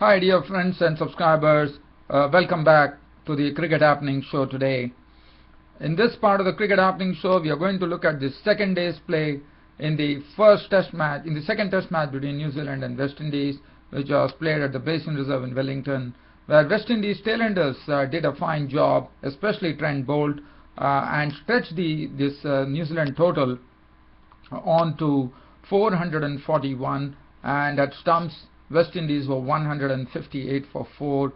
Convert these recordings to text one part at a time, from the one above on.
Hi dear friends and subscribers, welcome back to the Cricket Happening Show today. In this part of the Cricket Happening Show, we are going to look at the second day's play in the second test match between New Zealand and West Indies, which was played at the Basin Reserve in Wellington, where West Indies tailenders did a fine job, especially Trent Boult, and stretched this New Zealand total on to 441, and at stumps West Indies were 158 for 4,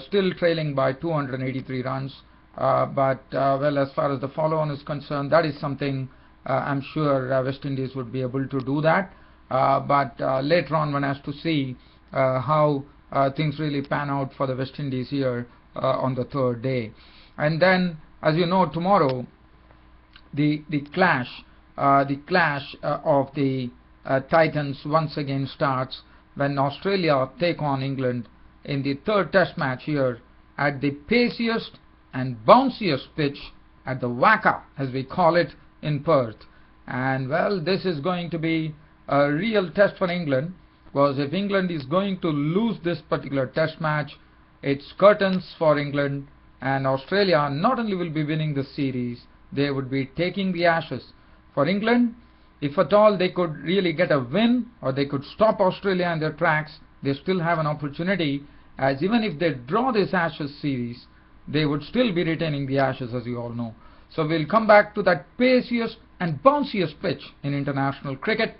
still trailing by 283 runs. Well, as far as the follow-on is concerned, that is something I'm sure West Indies would be able to do that. Later on, one has to see how things really pan out for the West Indies here on the third day. And then, as you know, tomorrow the clash of the Titans once again starts, when Australia take on England in the third test match here at the paciest and bounciest pitch at the WACA, as we call it, in Perth. And well, this is going to be a real test for England, because if England is going to lose this particular test match, it's curtains for England, and Australia not only will be winning the series, they would be taking the Ashes. For England, if at all they could really get a win, or they could stop Australia in their tracks, they still have an opportunity, as even if they draw this Ashes series, they would still be retaining the Ashes, as you all know. So we'll come back to that paciest and bounciest pitch in international cricket,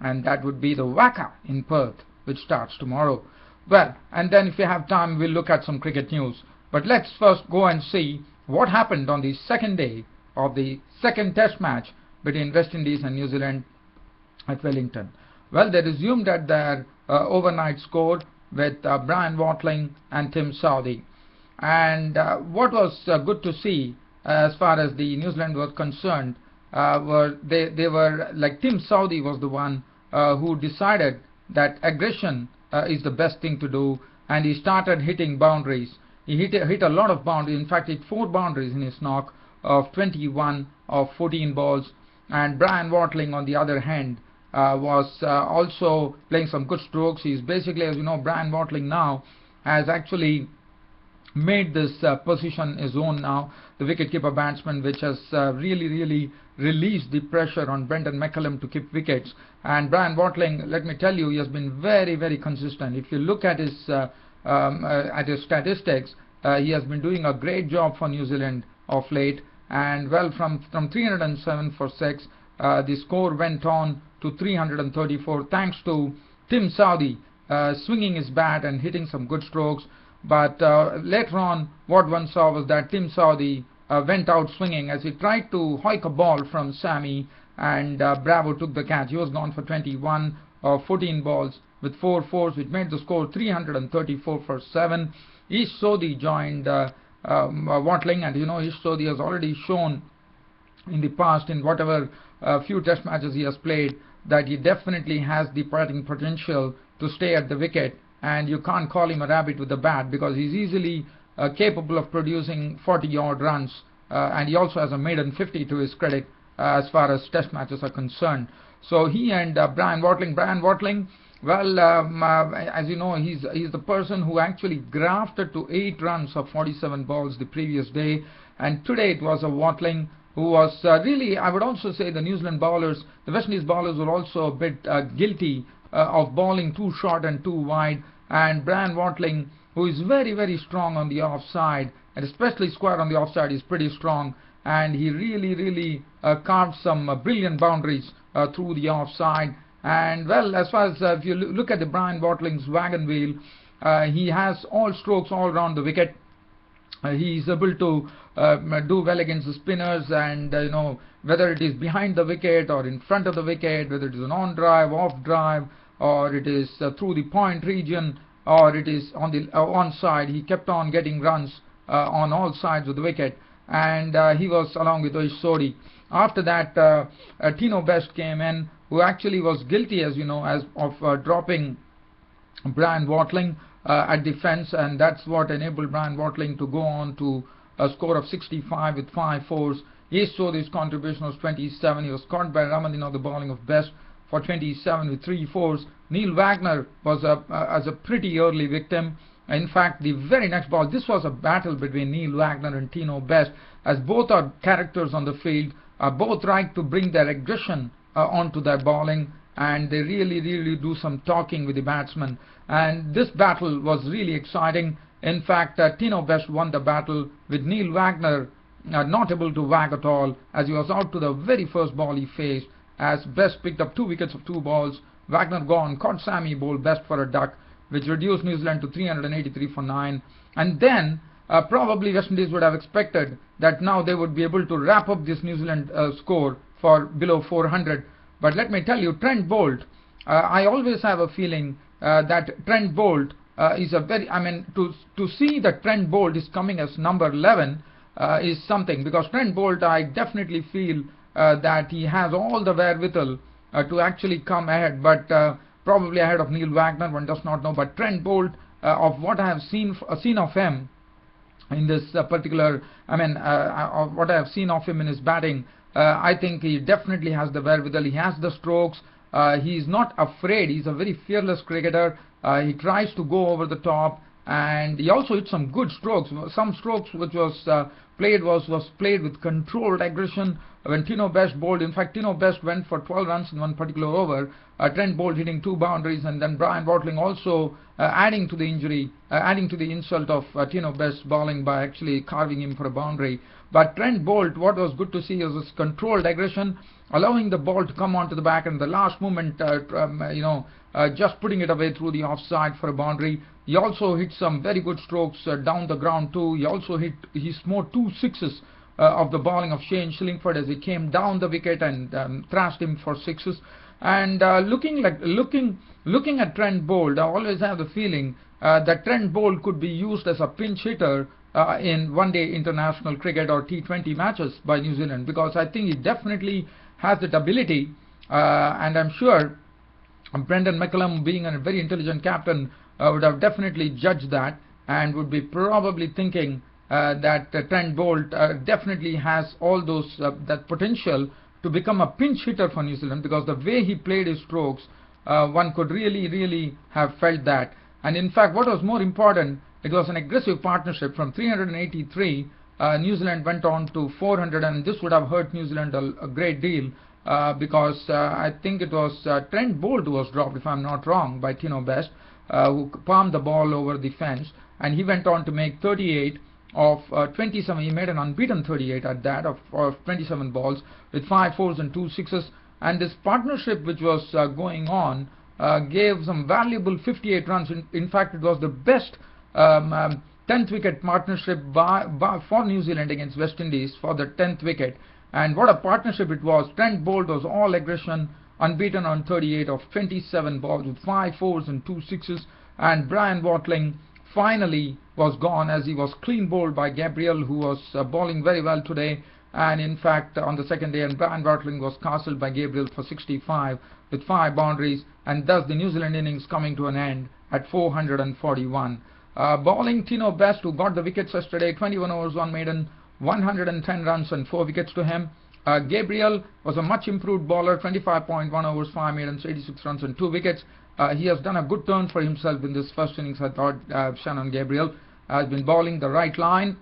and that would be the WACA in Perth, which starts tomorrow. Well, and then if we have time, we'll look at some cricket news. But let's first go and see what happened on the second day of the second test match between West Indies and New Zealand at Wellington. Well, they resumed at their overnight score with Brian Watling and Tim Southee. And what was good to see as far as the New Zealand was concerned, they were like, Tim Southee was the one who decided that aggression is the best thing to do, and he started hitting boundaries. He hit a lot of boundaries. In fact, he hit 4 boundaries in his knock of 21 of 14 balls. And Brian Watling, on the other hand, was also playing some good strokes. He's basically, as you know, Brian Watling now has actually made this position his own now, the wicketkeeper batsman, which has really released the pressure on Brendan McCullum to keep wickets. And Brian Watling, let me tell you, he has been very consistent. If you look at his statistics, he has been doing a great job for New Zealand of late. And well, from 307 for 6, the score went on to 334, thanks to Tim Southee swinging his bat and hitting some good strokes. But later on, what one saw was that Tim Southee went out swinging as he tried to hoik a ball from Sammy, and Bravo took the catch. He was gone for 21 of 14 balls with 4 fours, which made the score 334 for 7. Ish Sodhi joined Watling, and you know, Ish Sodhi has already shown in the past, in whatever few test matches he has played, that he definitely has the batting potential to stay at the wicket, and you can't call him a rabbit with the bat, because he's easily capable of producing 40 odd runs, and he also has a maiden 50 to his credit as far as test matches are concerned. So he and Brian Watling, well, as you know, he's the person who actually grafted to 8 runs of 47 balls the previous day, and today it was a Watling who was really, I would also say, the New Zealand bowlers, the West Indies bowlers were also a bit guilty of bowling too short and too wide. And Brian Watling, who is very strong on the offside, and especially square on the offside, is pretty strong, and he really carved some brilliant boundaries through the offside. And well, as far as if you look at the Brian Watling's wagon wheel, he has all strokes all around the wicket. He is able to do well against the spinners, and you know, whether it is behind the wicket or in front of the wicket, whether it is an on drive, off drive, or it is through the point region, or it is on the onside, he kept on getting runs on all sides of the wicket. And he was along with Ish Sodhi. After that, Tino Best came in, who actually was guilty, as you know, of dropping Brian Watling at defence, and that's what enabled Brian Watling to go on to a score of 65 with 5 fours. Ish Sodhi's contribution was 27. He was caught by Ramadhin on the bowling of Best for 27 with 3 fours. Neil Wagner was as a pretty early victim. In fact, the very next ball, this was a battle between Neil Wagner and Tino Best, as both are characters on the field, both like to bring their aggression onto their bowling, and they really do some talking with the batsmen. And this battle was really exciting. In fact, Tino Best won the battle with Neil Wagner not able to whack at all, as he was out to the very first ball he faced, as Best picked up 2 wickets of 2 balls. Wagner gone, caught Sammy, bowled Best for a duck, which reduced New Zealand to 383 for 9. And then probably West Indies would have expected that now they would be able to wrap up this New Zealand score for below 400. But let me tell you, Trent Boult, I always have a feeling that Trent Boult is a very, to see that Trent Boult is coming as number 11 is something, because Trent Boult, I definitely feel that he has all the wherewithal to actually come ahead, but probably ahead of Neil Wagner, one does not know. But Trent Boult, of what I have seen of him in this particular, of what I have seen of him in his batting, I think he definitely has the wherewithal. He has the strokes. He is not afraid. He's a very fearless cricketer. He tries to go over the top, and he also hit some good strokes. Some strokes which was played with controlled aggression. When Tino Best bowled, in fact, Tino Best went for 12 runs in one particular over. Trent Boult hitting 2 boundaries, and then Brian Watling also adding to the insult of Tino Best bowling by actually carving him for a boundary. But Trent Boult, what was good to see was his controlled aggression, allowing the ball to come onto the back, and the last moment, just putting it away through the offside for a boundary. He also hit some very good strokes down the ground too. He smote 2 sixes of the bowling of Shane Shillingford as he came down the wicket and thrashed him for 6s. And looking at Trent Boult, I always have the feeling that Trent Boult could be used as a pinch hitter in one-day international cricket or T20 matches by New Zealand, because I think he definitely has that ability, and I'm sure Brendan McCullum, being a very intelligent captain, would have definitely judged that, and would be probably thinking that Trent Boult definitely has all those that potential to become a pinch hitter for New Zealand, because the way he played his strokes, one could really have felt that. And in fact, what was more important, it was an aggressive partnership. From 383, New Zealand went on to 400, and this would have hurt New Zealand a great deal, because I think it was Trent Boult who was dropped, if I'm not wrong, by Tino Best, who palmed the ball over the fence, and he went on to make 38 of 27. He made an unbeaten 38 at that of 27 balls with 5 fours and 2 sixes. And this partnership which was going on gave some valuable 58 runs. In fact, it was the best 10th wicket partnership for New Zealand against West Indies for the 10th wicket. And what a partnership it was. Trent Boult was all aggression, unbeaten on 38 of 27 balls with 5 fours and 2 sixes. And Brian Watling finally was gone, as he was clean bowled by Gabriel, who was bowling very well today. And in fact, on the second day, and Brian Watling was castled by Gabriel for 65 with 5 boundaries, and thus the New Zealand innings coming to an end at 441. Bowling Tino Best, who got the wickets yesterday, 21 overs, 1 maiden, 110 runs and 4 wickets to him. Gabriel was a much improved bowler, 25.1 overs, 5 maidens, 86 runs and 2 wickets. He has done a good turn for himself in this first innings. I thought Shannon Gabriel has been bowling the right line.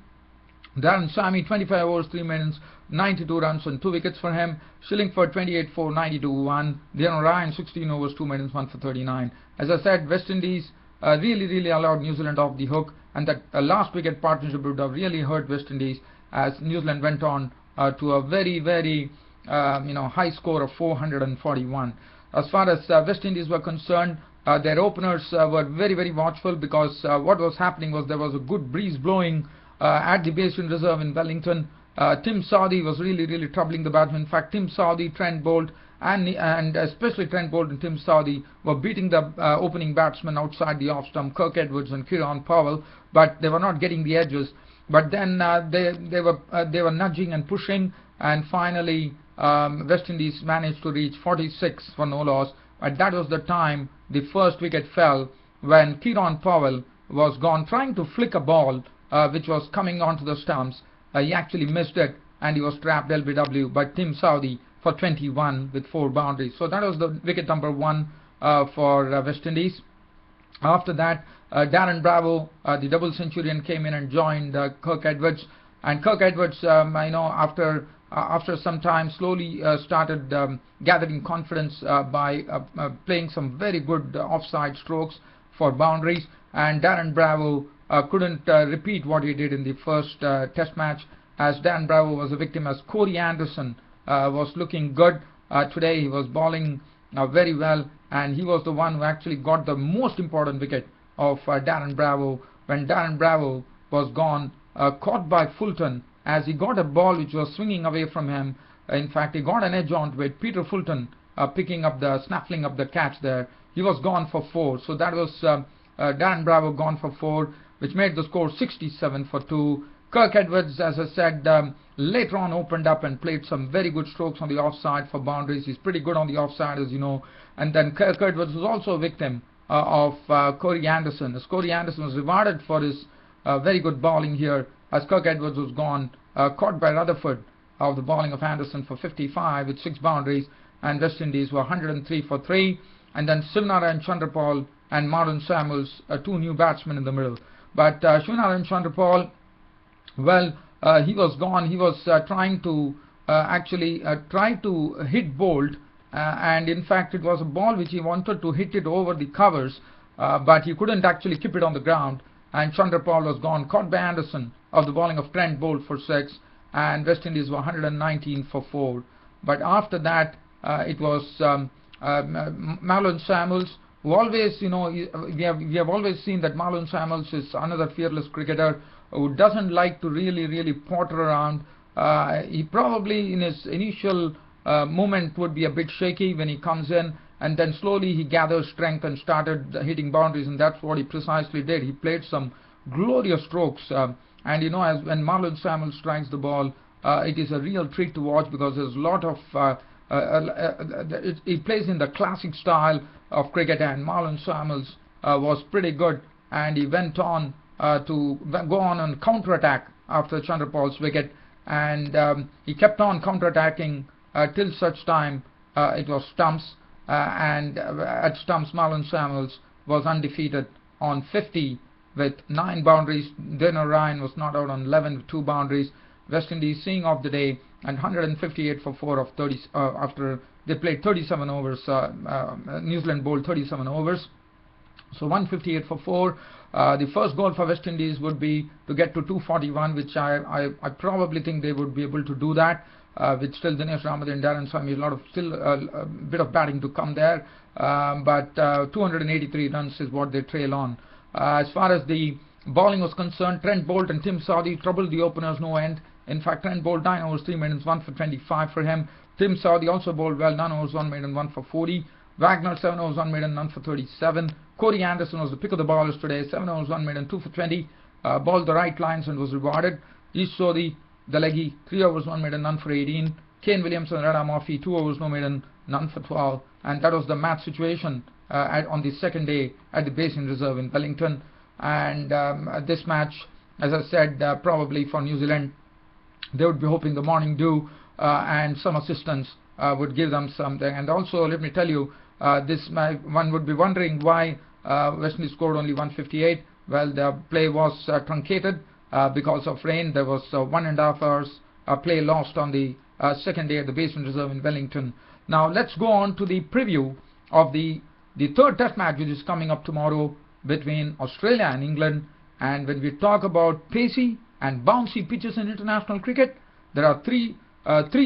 Darren Sammy, 25 overs, 3 maidens, 92 runs and 2 wickets for him. Shillingford, 28 for 92 1. Dion Ryan, 16 overs, 2 maidens, 1 for 39. As I said, West Indies really allowed New Zealand off the hook, and that last wicket partnership would have really hurt West Indies, as New Zealand went on to a very high score of 441. As far as West Indies were concerned, their openers were very watchful, because what was happening was there was a good breeze blowing at the Basin Reserve in Wellington. Tim Southee was really troubling the batsmen. In fact, Tim Southee, Trent Boult, and especially Trent Boult and Tim Southee were beating the opening batsmen outside the off stump, Kirk Edwards and Kieran Powell, but they were not getting the edges. But then they were nudging and pushing, and finally West Indies managed to reach 46 for no loss. But that was the time the first wicket fell, when Kieran Powell was gone trying to flick a ball which was coming onto the stumps. He actually missed it, and he was trapped LBW, but Tim Southee for 21 with 4 boundaries. So that was the wicket number 1 for West Indies. After that, Darren Bravo, the double centurion, came in and joined Kirk Edwards. And Kirk Edwards, after some time, slowly started gathering confidence by playing some very good offside strokes for boundaries. And Darren Bravo couldn't repeat what he did in the first test match, as Darren Bravo was a victim, as Corey Anderson was looking good. Today he was bowling very well, and he was the one who actually got the most important wicket of Darren Bravo, when Darren Bravo was gone, caught by Fulton, as he got a ball which was swinging away from him. In fact, he got an edge onto it. Peter Fulton snaffling up the catch there. He was gone for 4. So that was Darren Bravo gone for 4, which made the score 67 for 2. Kirk Edwards, as I said, later on opened up and played some very good strokes on the offside for boundaries. He's pretty good on the offside, as you know. And then Kirk Edwards was also a victim of Corey Anderson, as Corey Anderson was rewarded for his very good bowling here, as Kirk Edwards was gone, caught by Rutherford of the bowling of Anderson for 55 with 6 boundaries, and West Indies were 103 for 3. And then Shivnarayan Chandrapal and Marlon Samuels, 2 new batsmen in the middle. But Shivnarayan Chandrapal, well, he was gone. He was trying to try to hit Bolt, and in fact it was a ball which he wanted to hit it over the covers, but he couldn't actually keep it on the ground, and Chandrapal was gone, caught by Anderson of the bowling of Trent Bolt for 6, and West Indies were 119 for 4. But after that, it was Marlon Samuels, who always, we have always seen that Marlon Samuels is another fearless cricketer who doesn't like to really potter around. He probably in his initial moment would be a bit shaky when he comes in, and then slowly he gathers strength and started hitting boundaries, and that's what he precisely did. He played some glorious strokes, and as when Marlon Samuels strikes the ball, it is a real treat to watch, because there's a lot of he plays in the classic style of cricket, and Marlon Samuels was pretty good, and he went on to go on counter-attack after Chandrapal's wicket, and he kept on counter-attacking till such time it was stumps, and at stumps Marlon Samuels was undefeated on 50 with 9 boundaries. Dana Ryan was not out on 11 with 2 boundaries. West Indies seeing off the day, and 158 for 4 of 30 after they played 37 overs. New Zealand bowled 37 overs. So 158 for 4. The first goal for West Indies would be to get to 241, which I probably think they would be able to do that. With still Dinesh Ramadhan, Darren Swamy, still a bit of batting to come there. But 283 runs is what they trail on. As far as the bowling was concerned, Trent Bolt and Tim Southee troubled the openers no end. In fact, Trent Bolt 9 overs 3 minutes, 1 for 25 for him. Tim Southee also bowled well, 9 overs 1 maiden, 1 for 40. Wagner 7 overs 1 maiden, none for 37. Corey Anderson was the pick of the bowlers today, 7 overs 1 maiden, 2 for 20. Bowled the right lines and was rewarded. East Sodhi, the leggy, 3 overs 1 maiden, none for 18. Kane Williamson and Rada Murphy, 2 overs no maiden, none for 12. And that was the match situation on the second day at the Basin Reserve in Wellington. And this match, as I said, probably for New Zealand, they would be hoping the morning dew and some assistance would give them something. And also, let me tell you, one would be wondering why West Indies scored only 158. Well, the play was truncated because of rain. There was 1.5 hours play lost on the second day at the Basin Reserve in Wellington. Now let's go on to the preview of the third test match, which is coming up tomorrow between Australia and England. And when we talk about pacey and bouncy pitches in international cricket, there are three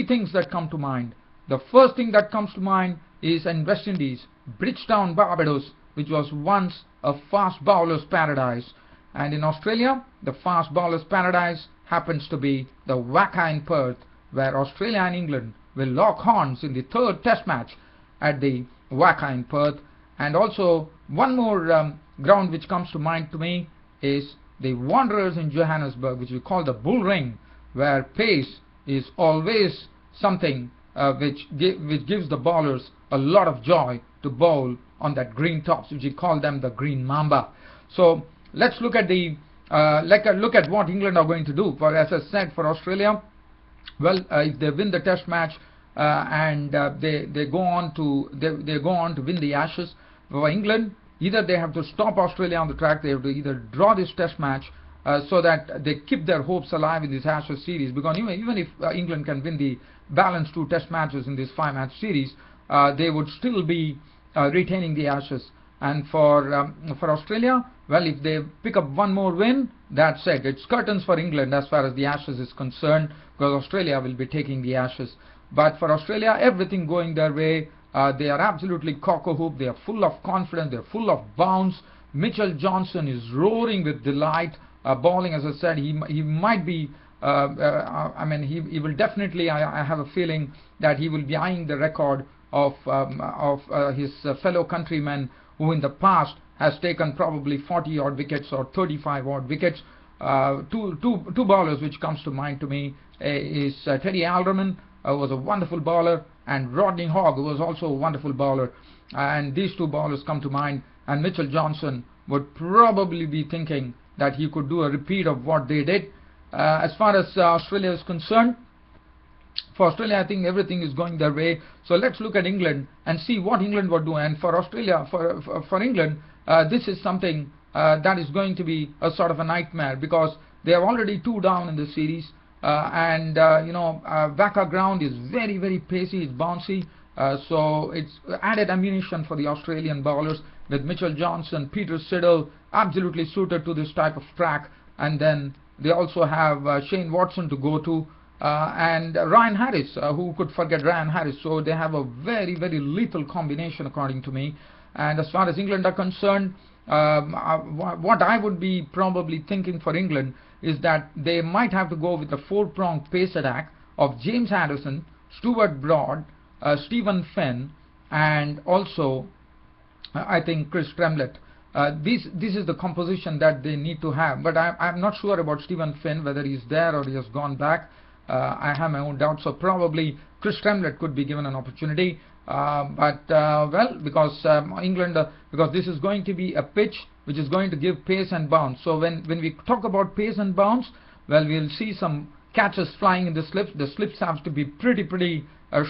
things that come to mind. The first thing that comes to mind is in West Indies, Bridgetown, Barbados, which was once a fast bowler's paradise. And in Australia, the fast bowler's paradise happens to be the WACA in Perth, where Australia and England will lock horns in the third test match at the WACA in Perth. And also, one more ground which comes to mind to me is the Wanderers in Johannesburg, which we call the Bull Ring, where pace is always something which gives the bowlers a lot of joy to bowl on that green tops, which we call them the Green Mamba. So let's look at look at what England are going to do. For, as I said, for Australia, well, if they win the test match, and they go on to win the Ashes. For England, either they have to stop Australia on the track, they have to either draw this test match so that they keep their hopes alive in this Ashes series, because even if England can win the balance 2 test matches in this 5-match series, they would still be retaining the Ashes. And for Australia, well, if they pick up one more win, that's it. It's curtains for England as far as the Ashes is concerned, because Australia will be taking the Ashes. But for Australia, everything going their way. They are absolutely cock-a-hoop. They are full of confidence. They are full of bounce. Mitchell Johnson is roaring with delight. Bowling, as I said, he might be. He will definitely. I have a feeling that he will be eyeing the record of his fellow countrymen, who in the past has taken probably 40 odd wickets or 35 odd wickets. Two bowlers which comes to mind to me is Teddy Alderman, was a wonderful bowler, and Rodney Hogg, who was also a wonderful bowler. And these 2 bowlers come to mind, and Mitchell Johnson would probably be thinking that he could do a repeat of what they did. As far as Australia is concerned, for Australia, I think everything is going their way. So let's look at England and see what England would do. And for Australia, for England, this is something that is going to be a sort of a nightmare, because they are already 2 down in the series. WACA ground is very, very pacey, it's bouncy, so it's added ammunition for the Australian bowlers, with Mitchell Johnson, Peter Siddle absolutely suited to this type of track, and then they also have Shane Watson to go to, and Ryan Harris, who could forget Ryan Harris. So they have a very, very lethal combination, according to me. And as far as England are concerned, what I would be probably thinking for England is that they might have to go with a 4-pronged pace attack of James Anderson, Stuart Broad, Stephen Fenn, and also I think Chris Tremlett. This is the composition that they need to have, but I'm not sure about Stephen Fenn, whether he's there or he has gone back. I have my own doubts, so probably Chris Tremlett could be given an opportunity. Because England, because this is going to be a pitch which is going to give pace and bounce. So when we talk about pace and bounce, well, we'll see some catches flying in the slips. The slips have to be pretty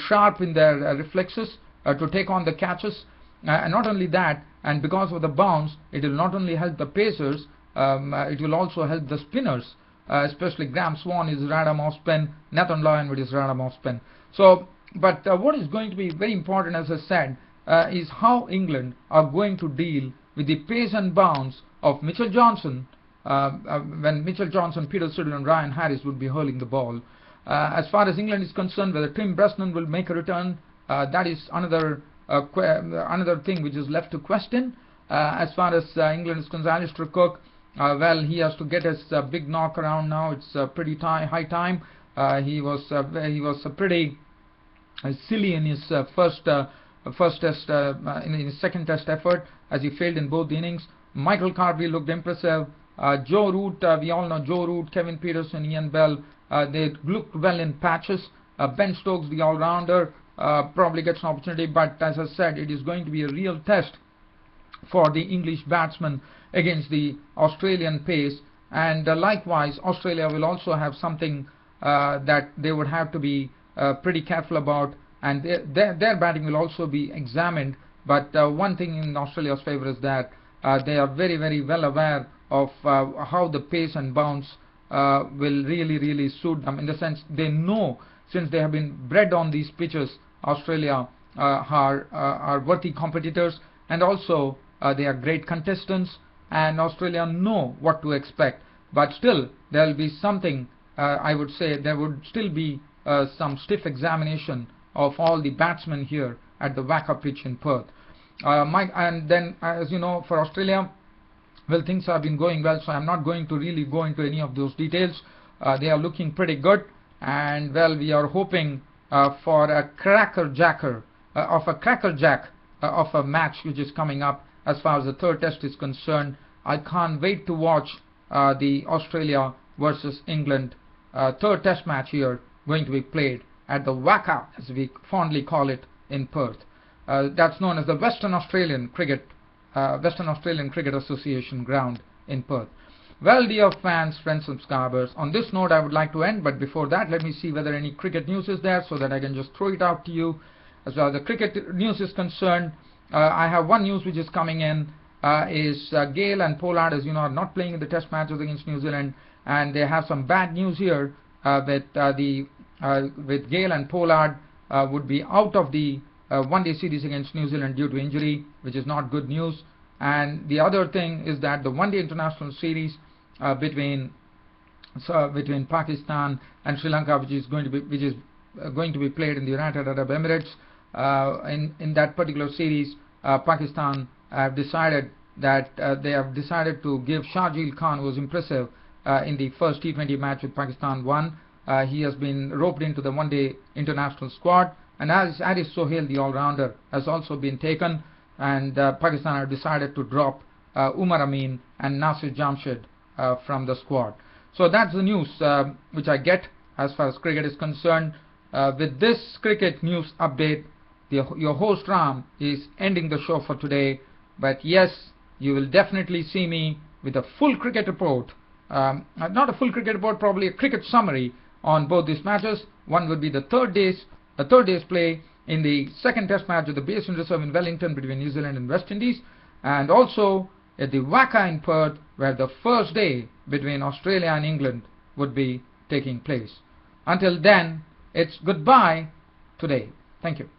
sharp in their reflexes to take on the catches. And not only that, and because of the bounce, it will not only help the pacers, it will also help the spinners, especially Graham Swan is radar off spin, Nathan Lyon with his radar off spin. So, but what is going to be very important, as I said, is how England are going to deal with the pace and bounce of Mitchell Johnson, when Mitchell Johnson, Peter Siddle and Ryan Harris would be hurling the ball. As far as England is concerned, whether Tim Bresnan will make a return, that is another thing which is left to question. As far as England is concerned, Alistair Cook, well, he has to get his big knock around now. It's pretty high time. He was pretty silly in his first test, in his second test effort, as he failed in both innings. Michael Carberry looked impressive. Joe Root, we all know Joe Root, Kevin Peterson, Ian Bell, they looked well in patches. Ben Stokes, the all-rounder, probably gets an opportunity, but as I said, it is going to be a real test for the English batsmen against the Australian pace. And likewise, Australia will also have something that they would have to be pretty careful about, and their batting will also be examined. But one thing in Australia's favour is that they are very, very well aware of how the pace and bounce will really suit them, in the sense they know, since they have been bred on these pitches, Australia are worthy competitors, and also they are great contestants, and Australia know what to expect. But still, there will be something, I would say, there would still be some stiff examination of all the batsmen here at the WACA pitch in Perth. And then, as you know, for Australia, well, things have been going well, so I'm not going to really go into any of those details. They are looking pretty good, and well, we are hoping for a crackerjack of a match which is coming up as far as the third test is concerned. I can't wait to watch the Australia versus England third test match here going to be played at the WACA, as we fondly call it, in Perth. That's known as the Western Australian Cricket Association ground in Perth. Well, dear fans, friends, subscribers, on this note I would like to end, but before that let me see whether any cricket news is there so that I can just throw it out to you. As far as the cricket news is concerned, I have one news which is coming in, is Gale and Pollard, as you know, are not playing in the test matches against New Zealand, and they have some bad news here with Gale and Pollard would be out of the one-day series against New Zealand due to injury, which is not good news. And the other thing is that the one-day international series between Pakistan and Sri Lanka, which is going to be played in the United Arab Emirates, in that particular series, Pakistan have decided that they have decided to give Shahjeel Khan, who was impressive in the first T20 match with Pakistan, won. He has been roped into the one-day international squad, and as Aris Sohail, the all-rounder, has also been taken, and Pakistan have decided to drop Umar Amin and Nasir Jamshed from the squad. So that's the news which I get as far as cricket is concerned. With this cricket news update, your host Ram is ending the show for today. But yes, you will definitely see me with a full cricket report, not a full cricket report, probably a cricket summary on both these matches. One would be the third day's play in the second test match of the Basin Reserve in Wellington between New Zealand and West Indies, and also at the WACA in Perth, where the first day between Australia and England would be taking place. Until then, it's goodbye today. Thank you.